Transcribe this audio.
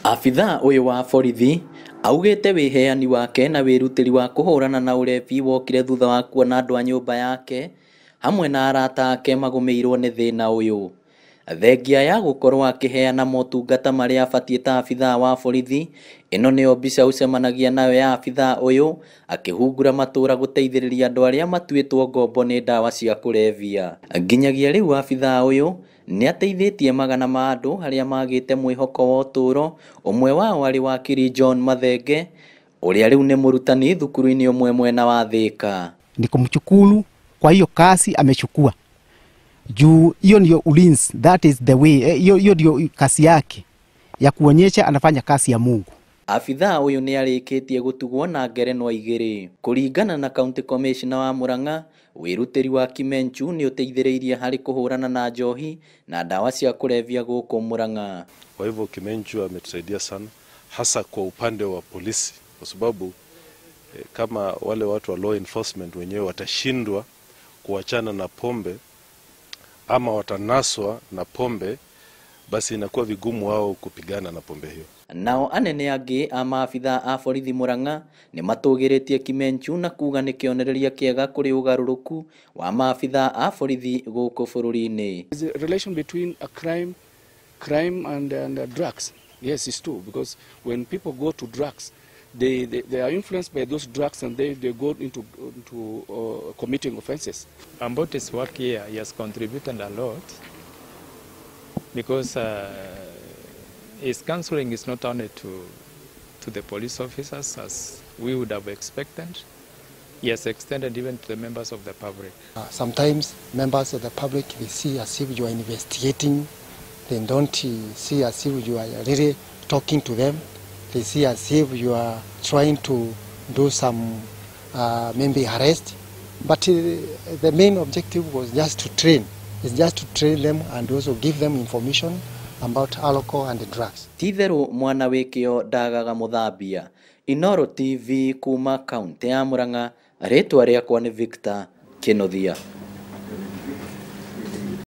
Afitha uyu wa borithi augite wiheani wake na wirutiri wa kuhurana na urebi wokire thutha wa kuona andu a nyumba yake hamwe na arata ake magumirwo ni thina uyu. Thengia ya gukorwo akiheana motungata maria abatie ta afitha wa borithi, ino niyo mbica ucemanagia nayo ya afitha uyu akihungura matura guteithiriria andu aria matuitwo ngombo ni ndawa cia kulevya. Nginyagia riu afitha uyu ni ateithitie magana ma andu haria magite mwihoko wa uturo, umwe wao ari wakiri John Mathenge uria riu ni murutani thukuru-ini umwe mwena wa Thika. Nikumshukuru kwa hiyo kazi amechukua. Juu hiyo ndio ulinzi, that is the way. Hiyo ndio kazi yake ya kuonyesha anafanya kazi ya Mungu. Afitha uyu ni arikitie gutugwo na ngerenwa igiri. Kuringana na County Commissioner wa Murang'a, wirutiri wa Kimenchu ni uteithiriirie hari kuhurana na njohi na dawa cia kulevya guku Murang'a. Kwa hivyo Kimenchu ametusaidia sana, hasa kwa upande wa polisi, kwa sababu kama wale watu wa law enforcement wenyewe watashindwa kuachana na pombe ama watanaswa na pombe, basi inakuwa vigumu wao kupigana na pombe hiyo. Nao anene angi a maafitha a borithi Murang'a ni matugiritie Kimenchu na kuga ni kionereria kiega kuri ugaruruku wa maafitha a borithi guku bururi-ini. The relation between a crime and drugs, yes, it's true, because when people go to drugs, they are influenced by those drugs and they go into committing offenses. About his work here, he has contributed a lot because his counseling is not only to the police officers as we would have expected. He has extended even to the members of the public. Sometimes members of the public, they see as if you are investigating. They don't see as if you are really talking to them. They see as if you are trying to do some maybe arrest. But the main objective was just to train. It's just to train them and also give them information about alcohol and the drugs. Titheru mwana wikio ndagaga muthambia. Inoro TV kuma kaunti ya Murang'a, ritwa riakwa ni Victor Kinothia.